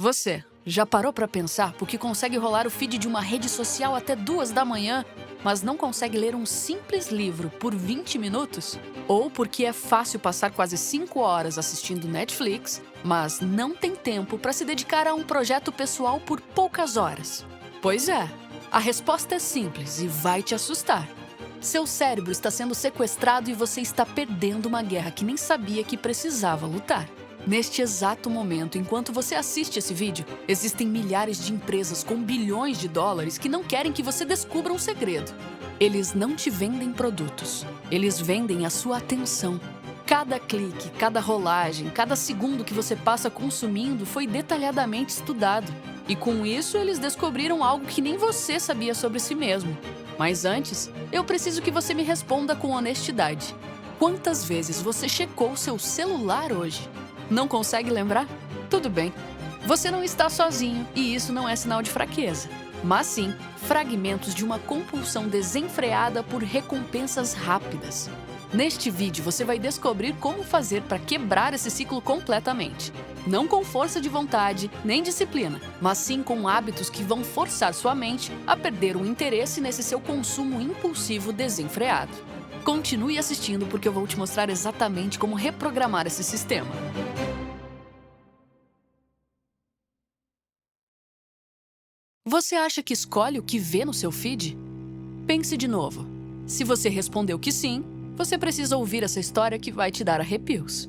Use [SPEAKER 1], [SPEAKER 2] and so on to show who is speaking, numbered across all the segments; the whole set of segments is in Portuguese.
[SPEAKER 1] Você já parou para pensar por que consegue rolar o feed de uma rede social até 2 da manhã, mas não consegue ler um simples livro por 20 minutos? Ou porque é fácil passar quase 5 horas assistindo Netflix, mas não tem tempo para se dedicar a um projeto pessoal por poucas horas? Pois é, a resposta é simples e vai te assustar. Seu cérebro está sendo sequestrado e você está perdendo uma guerra que nem sabia que precisava lutar. Neste exato momento, enquanto você assiste esse vídeo, existem milhares de empresas com bilhões de dólares que não querem que você descubra um segredo. Eles não te vendem produtos, eles vendem a sua atenção. Cada clique, cada rolagem, cada segundo que você passa consumindo foi detalhadamente estudado. E com isso, eles descobriram algo que nem você sabia sobre si mesmo. Mas antes, eu preciso que você me responda com honestidade. Quantas vezes você checou seu celular hoje? Não consegue lembrar? Tudo bem. Você não está sozinho e isso não é sinal de fraqueza, mas sim fragmentos de uma compulsão desenfreada por recompensas rápidas. Neste vídeo você vai descobrir como fazer para quebrar esse ciclo completamente. Não com força de vontade, nem disciplina, mas sim com hábitos que vão forçar sua mente a perder o interesse nesse seu consumo impulsivo desenfreado. Continue assistindo porque eu vou te mostrar exatamente como reprogramar esse sistema. Você acha que escolhe o que vê no seu feed? Pense de novo. Se você respondeu que sim, você precisa ouvir essa história que vai te dar arrepios.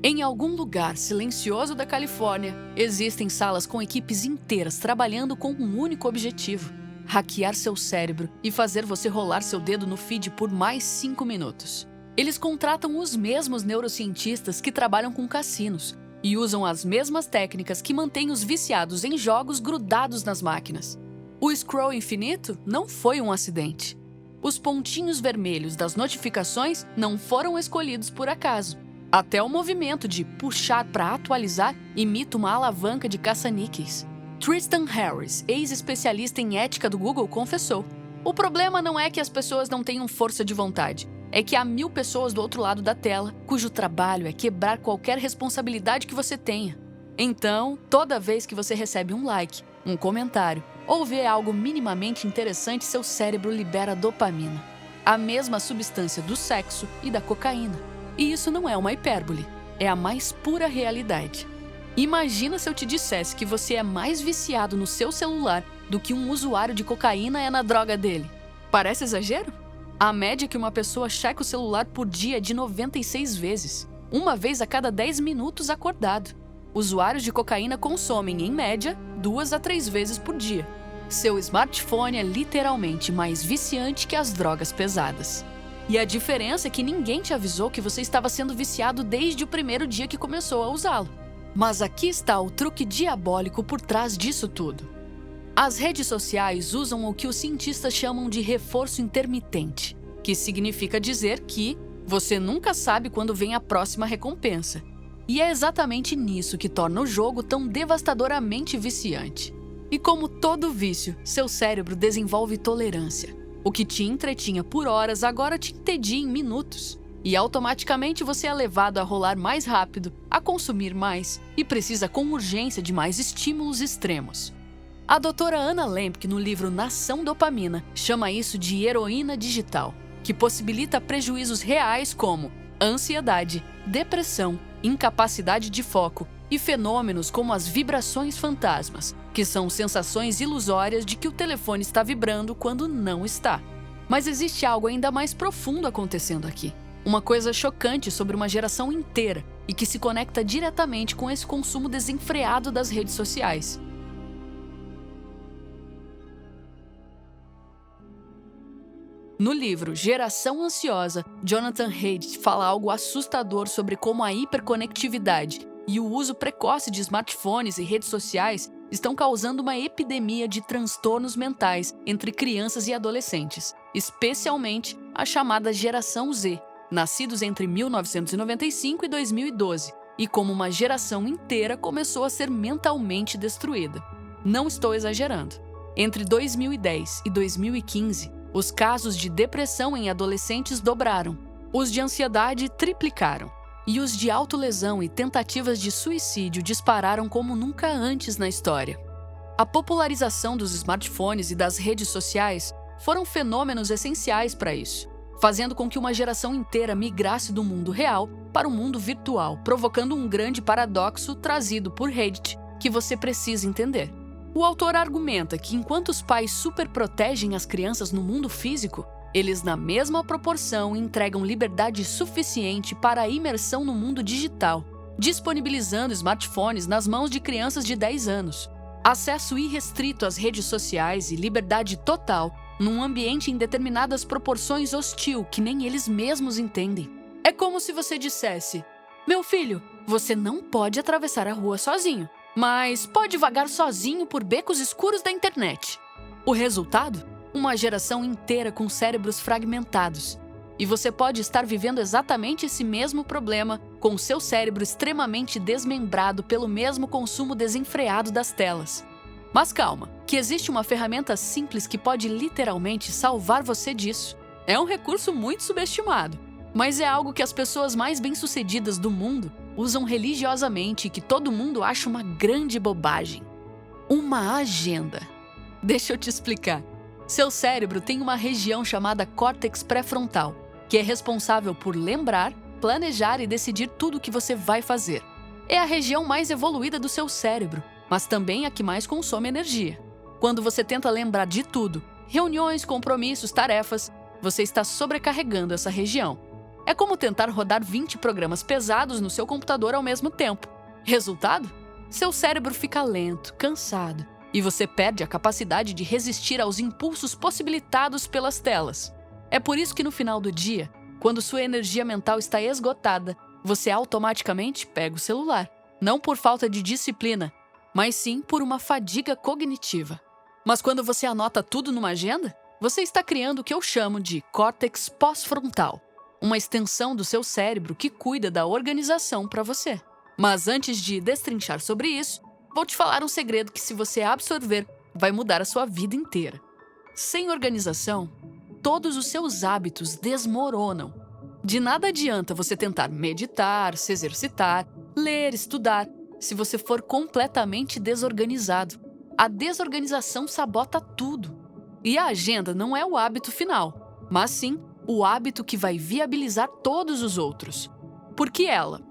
[SPEAKER 1] Em algum lugar silencioso da Califórnia, existem salas com equipes inteiras trabalhando com um único objetivo: hackear seu cérebro e fazer você rolar seu dedo no feed por mais 5 minutos. Eles contratam os mesmos neurocientistas que trabalham com cassinos e usam as mesmas técnicas que mantêm os viciados em jogos grudados nas máquinas. O scroll infinito não foi um acidente. Os pontinhos vermelhos das notificações não foram escolhidos por acaso. Até o movimento de puxar para atualizar imita uma alavanca de caça-níqueis. Tristan Harris, ex-especialista em ética do Google, confessou: o problema não é que as pessoas não tenham força de vontade, é que há 1000 pessoas do outro lado da tela, cujo trabalho é quebrar qualquer responsabilidade que você tenha. Então, toda vez que você recebe um like, um comentário ou vê algo minimamente interessante, seu cérebro libera dopamina, a mesma substância do sexo e da cocaína. E isso não é uma hipérbole, é a mais pura realidade. Imagina se eu te dissesse que você é mais viciado no seu celular do que um usuário de cocaína é na droga dele. Parece exagero? A média que uma pessoa checa o celular por dia é de 96 vezes, uma vez a cada 10 minutos acordado. Usuários de cocaína consomem, em média, 2 a 3 vezes por dia. Seu smartphone é literalmente mais viciante que as drogas pesadas. E a diferença é que ninguém te avisou que você estava sendo viciado desde o primeiro dia que começou a usá-lo. Mas aqui está o truque diabólico por trás disso tudo. As redes sociais usam o que os cientistas chamam de reforço intermitente, que significa dizer que você nunca sabe quando vem a próxima recompensa. E é exatamente nisso que torna o jogo tão devastadoramente viciante. E como todo vício, seu cérebro desenvolve tolerância. O que te entretinha por horas agora te entedia em minutos. E automaticamente você é levado a rolar mais rápido, a consumir mais e precisa com urgência de mais estímulos extremos. A doutora Anna Lembke, no livro Nação Dopamina, chama isso de heroína digital, que possibilita prejuízos reais como ansiedade, depressão, incapacidade de foco e fenômenos como as vibrações fantasmas, que são sensações ilusórias de que o telefone está vibrando quando não está. Mas existe algo ainda mais profundo acontecendo aqui. Uma coisa chocante sobre uma geração inteira e que se conecta diretamente com esse consumo desenfreado das redes sociais. No livro Geração Ansiosa, Jonathan Haidt fala algo assustador sobre como a hiperconectividade e o uso precoce de smartphones e redes sociais estão causando uma epidemia de transtornos mentais entre crianças e adolescentes, especialmente a chamada Geração Z, nascidos entre 1995 e 2012, e como uma geração inteira começou a ser mentalmente destruída. Não estou exagerando. Entre 2010 e 2015, os casos de depressão em adolescentes dobraram. Os de ansiedade triplicaram. E os de autolesão e tentativas de suicídio dispararam como nunca antes na história. A popularização dos smartphones e das redes sociais foram fenômenos essenciais para isso, fazendo com que uma geração inteira migrasse do mundo real para o mundo virtual, provocando um grande paradoxo trazido por Reddit que você precisa entender. O autor argumenta que enquanto os pais superprotegem as crianças no mundo físico, eles na mesma proporção entregam liberdade suficiente para a imersão no mundo digital, disponibilizando smartphones nas mãos de crianças de 10 anos. Acesso irrestrito às redes sociais e liberdade total num ambiente em determinadas proporções hostil que nem eles mesmos entendem. É como se você dissesse: meu filho, você não pode atravessar a rua sozinho, mas pode vagar sozinho por becos escuros da internet. O resultado? Uma geração inteira com cérebros fragmentados. E você pode estar vivendo exatamente esse mesmo problema com o seu cérebro extremamente desmembrado pelo mesmo consumo desenfreado das telas. Mas calma, que existe uma ferramenta simples que pode literalmente salvar você disso. É um recurso muito subestimado, mas é algo que as pessoas mais bem-sucedidas do mundo usam religiosamente e que todo mundo acha uma grande bobagem. Uma agenda. Deixa eu te explicar. Seu cérebro tem uma região chamada córtex pré-frontal, que é responsável por lembrar, planejar e decidir tudo o que você vai fazer. É a região mais evoluída do seu cérebro, mas também a que mais consome energia. Quando você tenta lembrar de tudo, reuniões, compromissos, tarefas, você está sobrecarregando essa região. É como tentar rodar 20 programas pesados no seu computador ao mesmo tempo. Resultado? Seu cérebro fica lento, cansado, e você perde a capacidade de resistir aos impulsos possibilitados pelas telas. É por isso que no final do dia, quando sua energia mental está esgotada, você automaticamente pega o celular. Não por falta de disciplina, mas sim por uma fadiga cognitiva. Mas quando você anota tudo numa agenda, você está criando o que eu chamo de córtex pós-frontal, uma extensão do seu cérebro que cuida da organização para você. Mas antes de destrinchar sobre isso, vou te falar um segredo que, se você absorver, vai mudar a sua vida inteira. Sem organização, todos os seus hábitos desmoronam. De nada adianta você tentar meditar, se exercitar, ler, estudar, se você for completamente desorganizado. A desorganização sabota tudo. E a agenda não é o hábito final, mas sim o hábito que vai viabilizar todos os outros. Porque ela: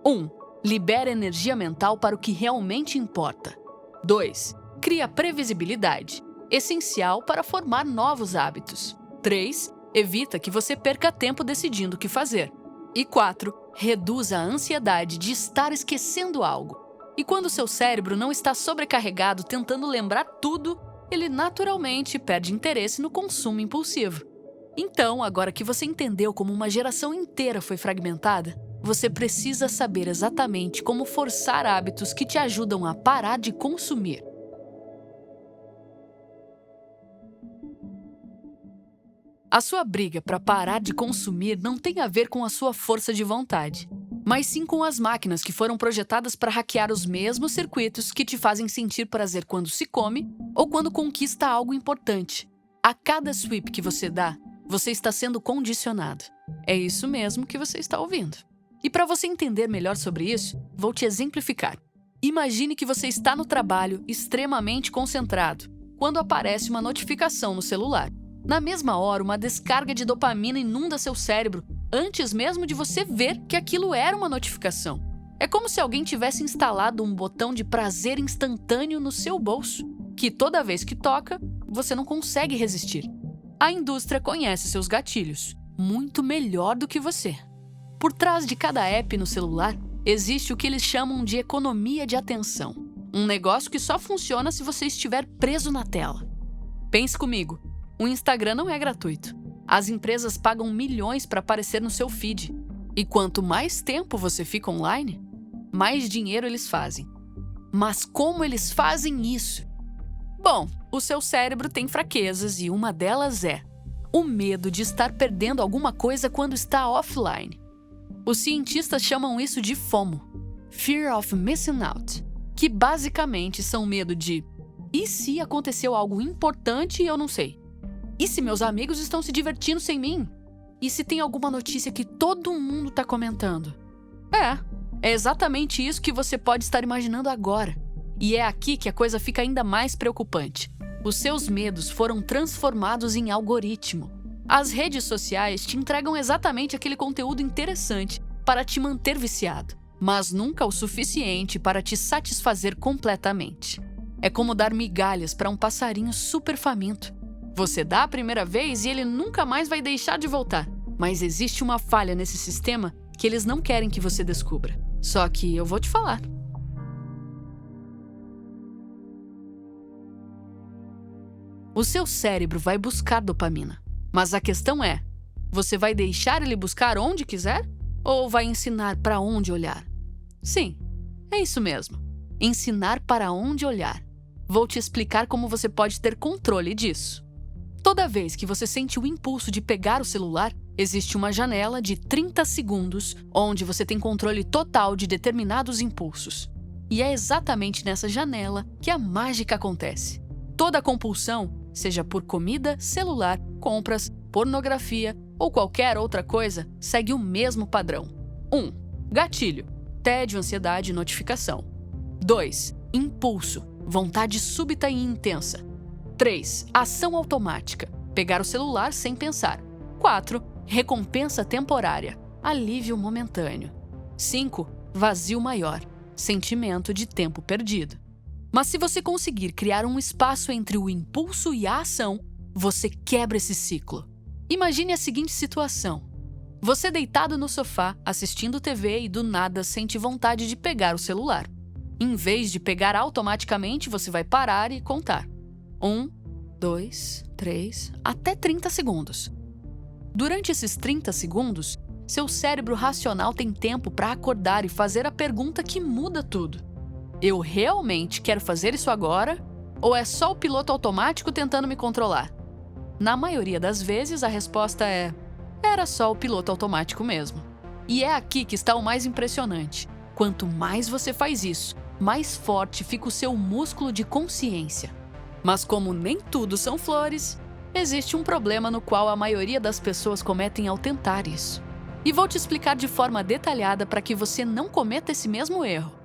[SPEAKER 1] 1. Libera energia mental para o que realmente importa. 2. Cria previsibilidade, essencial para formar novos hábitos. 3. Evita que você perca tempo decidindo o que fazer. E 4. Reduz a ansiedade de estar esquecendo algo. E quando seu cérebro não está sobrecarregado tentando lembrar tudo, ele naturalmente perde interesse no consumo impulsivo. Então, agora que você entendeu como uma geração inteira foi fragmentada, você precisa saber exatamente como forçar hábitos que te ajudam a parar de consumir. A sua briga para parar de consumir não tem a ver com a sua força de vontade, mas sim com as máquinas que foram projetadas para hackear os mesmos circuitos que te fazem sentir prazer quando se come ou quando conquista algo importante. A cada sweep que você dá, você está sendo condicionado. É isso mesmo que você está ouvindo. E para você entender melhor sobre isso, vou te exemplificar. Imagine que você está no trabalho extremamente concentrado, quando aparece uma notificação no celular. Na mesma hora, uma descarga de dopamina inunda seu cérebro, antes mesmo de você ver que aquilo era uma notificação. É como se alguém tivesse instalado um botão de prazer instantâneo no seu bolso, que toda vez que toca, você não consegue resistir. A indústria conhece seus gatilhos, muito melhor do que você. Por trás de cada app no celular, existe o que eles chamam de economia de atenção. Um negócio que só funciona se você estiver preso na tela. Pense comigo, o Instagram não é gratuito. As empresas pagam milhões para aparecer no seu feed. E quanto mais tempo você fica online, mais dinheiro eles fazem. Mas como eles fazem isso? Bom, o seu cérebro tem fraquezas e uma delas é o medo de estar perdendo alguma coisa quando está offline. Os cientistas chamam isso de FOMO, Fear of Missing Out, que basicamente são medo de: e se aconteceu algo importante e eu não sei? E se meus amigos estão se divertindo sem mim? E se tem alguma notícia que todo mundo está comentando? É exatamente isso que você pode estar imaginando agora. E é aqui que a coisa fica ainda mais preocupante. Os seus medos foram transformados em algoritmo. As redes sociais te entregam exatamente aquele conteúdo interessante para te manter viciado, mas nunca o suficiente para te satisfazer completamente. É como dar migalhas para um passarinho super faminto. Você dá a primeira vez e ele nunca mais vai deixar de voltar. Mas existe uma falha nesse sistema que eles não querem que você descubra. Só que eu vou te falar. O seu cérebro vai buscar dopamina. Mas a questão é, você vai deixar ele buscar onde quiser? Ou vai ensinar para onde olhar? Sim, é isso mesmo. Ensinar para onde olhar. Vou te explicar como você pode ter controle disso. Toda vez que você sente o impulso de pegar o celular, existe uma janela de 30 segundos onde você tem controle total de determinados impulsos. E é exatamente nessa janela que a mágica acontece. Toda compulsão, seja por comida, celular, compras, pornografia ou qualquer outra coisa, segue o mesmo padrão. 1. Gatilho. Tédio, ansiedade e notificação. 2. Impulso. Vontade súbita e intensa. 3. Ação automática. Pegar o celular sem pensar. 4. Recompensa temporária. Alívio momentâneo. 5. Vazio maior. Sentimento de tempo perdido. Mas se você conseguir criar um espaço entre o impulso e a ação, você quebra esse ciclo. Imagine a seguinte situação. Você deitado no sofá, assistindo TV e do nada sente vontade de pegar o celular. Em vez de pegar automaticamente, você vai parar e contar. 1, 2, 3, até 30 segundos. Durante esses 30 segundos, seu cérebro racional tem tempo para acordar e fazer a pergunta que muda tudo. Eu realmente quero fazer isso agora? Ou é só o piloto automático tentando me controlar? Na maioria das vezes, a resposta é: era só o piloto automático mesmo. E é aqui que está o mais impressionante. Quanto mais você faz isso, mais forte fica o seu músculo de consciência. Mas como nem tudo são flores, existe um problema no qual a maioria das pessoas cometem ao tentar isso. E vou te explicar de forma detalhada para que você não cometa esse mesmo erro.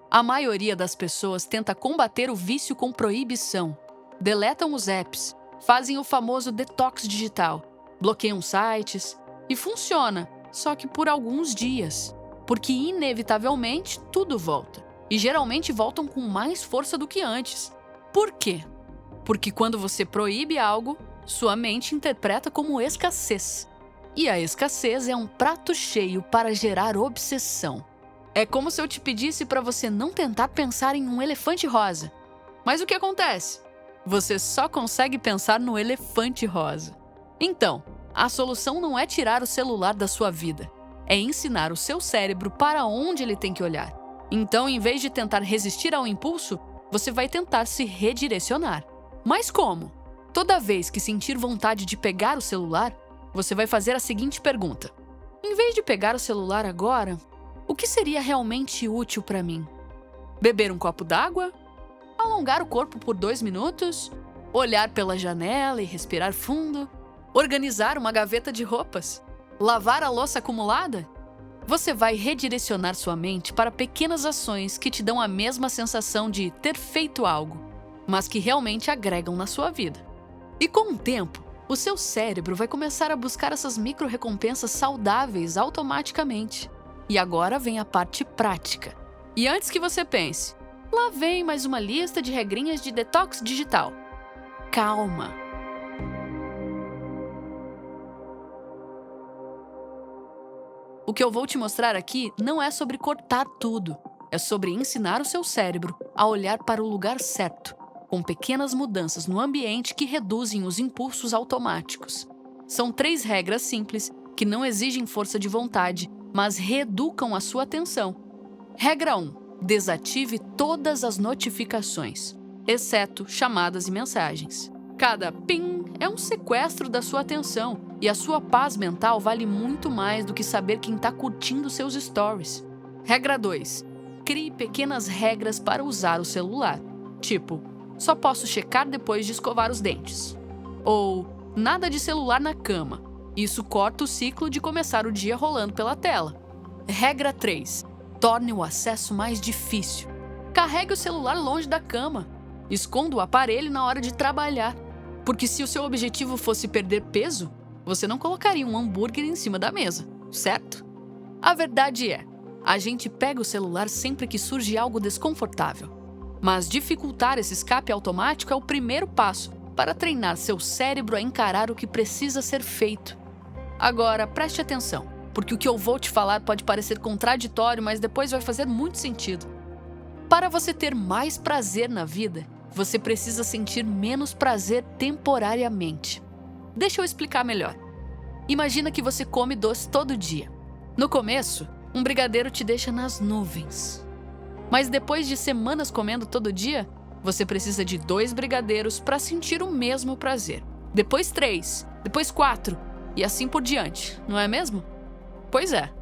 [SPEAKER 1] A maioria das pessoas tenta combater o vício com proibição. Deletam os apps, fazem o famoso detox digital, bloqueiam sites e funciona, só que por alguns dias. Porque inevitavelmente tudo volta. E geralmente voltam com mais força do que antes. Por quê? Porque quando você proíbe algo, sua mente interpreta como escassez. E a escassez é um prato cheio para gerar obsessão. É como se eu te pedisse para você não tentar pensar em um elefante rosa. Mas o que acontece? Você só consegue pensar no elefante rosa. Então, a solução não é tirar o celular da sua vida. É ensinar o seu cérebro para onde ele tem que olhar. Então, em vez de tentar resistir ao impulso, você vai tentar se redirecionar. Mas como? Toda vez que sentir vontade de pegar o celular, você vai fazer a seguinte pergunta: em vez de pegar o celular agora, o que seria realmente útil para mim? Beber um copo d'água? Alongar o corpo por 2 minutos? Olhar pela janela e respirar fundo? Organizar uma gaveta de roupas? Lavar a louça acumulada? Você vai redirecionar sua mente para pequenas ações que te dão a mesma sensação de ter feito algo, mas que realmente agregam na sua vida. E com o tempo, o seu cérebro vai começar a buscar essas micro-recompensas saudáveis automaticamente. E agora vem a parte prática. E antes que você pense, lá vem mais uma lista de regrinhas de detox digital. Calma! O que eu vou te mostrar aqui não é sobre cortar tudo. É sobre ensinar o seu cérebro a olhar para o lugar certo, com pequenas mudanças no ambiente que reduzem os impulsos automáticos. São 3 regras simples que não exigem força de vontade, mas reeducam a sua atenção. Regra 1. Desative todas as notificações, exceto chamadas e mensagens. Cada ping é um sequestro da sua atenção e a sua paz mental vale muito mais do que saber quem está curtindo seus stories. Regra 2. Crie pequenas regras para usar o celular. Tipo, só posso checar depois de escovar os dentes. Ou, Nada de celular na cama. Isso corta o ciclo de começar o dia rolando pela tela. Regra 3. Torne o acesso mais difícil. Carregue o celular longe da cama. Esconda o aparelho na hora de trabalhar. Porque se o seu objetivo fosse perder peso, você não colocaria um hambúrguer em cima da mesa, certo? A verdade é, a gente pega o celular sempre que surge algo desconfortável. Mas dificultar esse escape automático é o primeiro passo para treinar seu cérebro a encarar o que precisa ser feito. Agora, preste atenção, porque o que eu vou te falar pode parecer contraditório, mas depois vai fazer muito sentido. Para você ter mais prazer na vida, você precisa sentir menos prazer temporariamente. Deixa eu explicar melhor. Imagina que você come doce todo dia. No começo, um brigadeiro te deixa nas nuvens. Mas depois de semanas comendo todo dia, você precisa de 2 brigadeiros para sentir o mesmo prazer. Depois 3, depois 4 e assim por diante, não é mesmo? Pois é.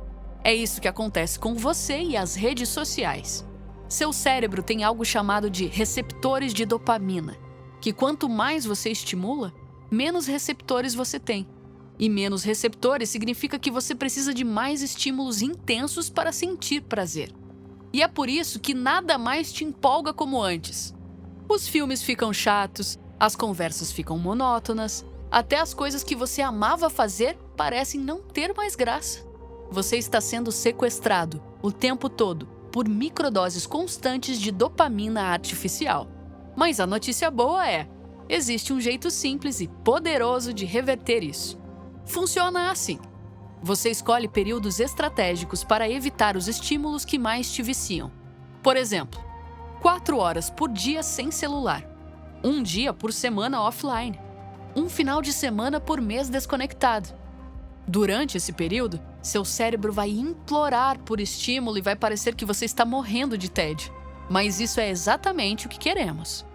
[SPEAKER 1] É isso que acontece com você e as redes sociais. Seu cérebro tem algo chamado de receptores de dopamina, que quanto mais você estimula, menos receptores você tem. E menos receptores significa que você precisa de mais estímulos intensos para sentir prazer. E é por isso que nada mais te empolga como antes. Os filmes ficam chatos, as conversas ficam monótonas, até as coisas que você amava fazer parecem não ter mais graça. Você está sendo sequestrado o tempo todo por microdoses constantes de dopamina artificial. Mas a notícia boa é, existe um jeito simples e poderoso de reverter isso. Funciona assim. Você escolhe períodos estratégicos para evitar os estímulos que mais te viciam. Por exemplo, 4 horas por dia sem celular, 1 dia por semana offline, 1 final de semana por mês desconectado. Durante esse período, seu cérebro vai implorar por estímulo e vai parecer que você está morrendo de tédio. Mas isso é exatamente o que queremos.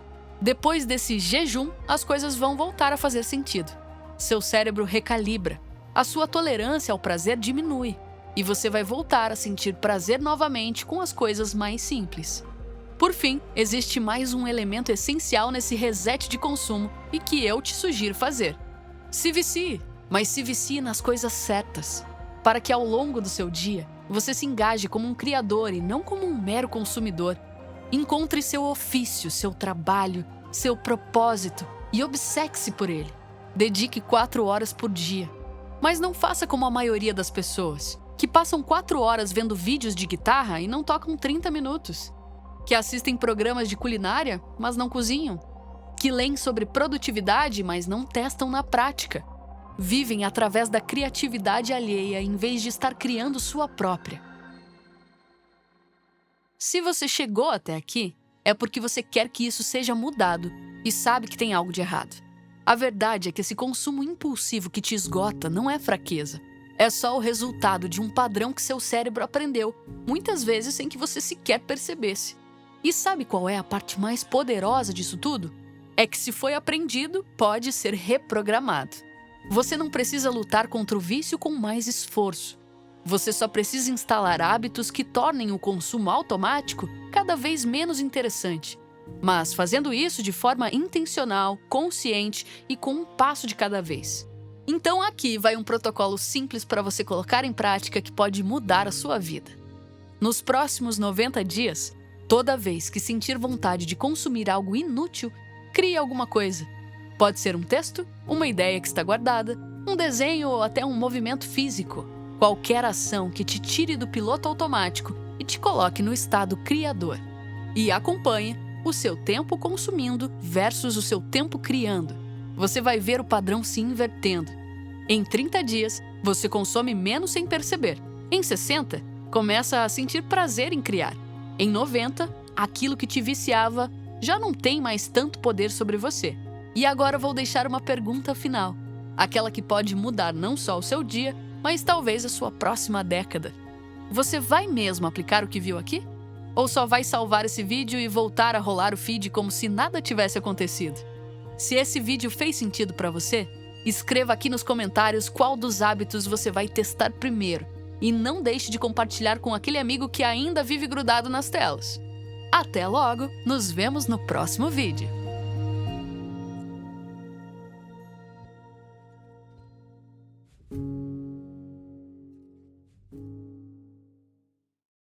[SPEAKER 1] Depois desse jejum, as coisas vão voltar a fazer sentido. Seu cérebro recalibra, a sua tolerância ao prazer diminui e você vai voltar a sentir prazer novamente com as coisas mais simples. Por fim, existe mais um elemento essencial nesse reset de consumo e que eu te sugiro fazer. Se vicie, mas se vicie nas coisas certas, para que ao longo do seu dia você se engaje como um criador e não como um mero consumidor. Encontre seu ofício, seu trabalho, seu propósito e obceque-se por ele. Dedique 4 horas por dia. Mas não faça como a maioria das pessoas, que passam 4 horas vendo vídeos de guitarra e não tocam 30 minutos. Que assistem programas de culinária, mas não cozinham. Que leem sobre produtividade, mas não testam na prática. Vivem através da criatividade alheia em vez de estar criando sua própria. Se você chegou até aqui, é porque você quer que isso seja mudado e sabe que tem algo de errado. A verdade é que esse consumo impulsivo que te esgota não é fraqueza. É só o resultado de um padrão que seu cérebro aprendeu, muitas vezes sem que você sequer percebesse. E sabe qual é a parte mais poderosa disso tudo? É que se foi aprendido, pode ser reprogramado. Você não precisa lutar contra o vício com mais esforço. Você só precisa instalar hábitos que tornem o consumo automático cada vez menos interessante. Mas fazendo isso de forma intencional, consciente e com um passo de cada vez. Então aqui vai um protocolo simples para você colocar em prática que pode mudar a sua vida. Nos próximos 90 dias, toda vez que sentir vontade de consumir algo inútil, crie alguma coisa. Pode ser um texto, uma ideia que está guardada, um desenho ou até um movimento físico. Qualquer ação que te tire do piloto automático e te coloque no estado criador. E acompanhe o seu tempo consumindo versus o seu tempo criando. Você vai ver o padrão se invertendo. Em 30 dias, você consome menos sem perceber. Em 60, começa a sentir prazer em criar. Em 90, aquilo que te viciava já não tem mais tanto poder sobre você. E agora vou deixar uma pergunta final. Aquela que pode mudar não só o seu dia, mas talvez a sua próxima década. Você vai mesmo aplicar o que viu aqui? Ou só vai salvar esse vídeo e voltar a rolar o feed como se nada tivesse acontecido? Se esse vídeo fez sentido para você, escreva aqui nos comentários qual dos hábitos você vai testar primeiro. E não deixe de compartilhar com aquele amigo que ainda vive grudado nas telas. Até logo, nos vemos no próximo vídeo.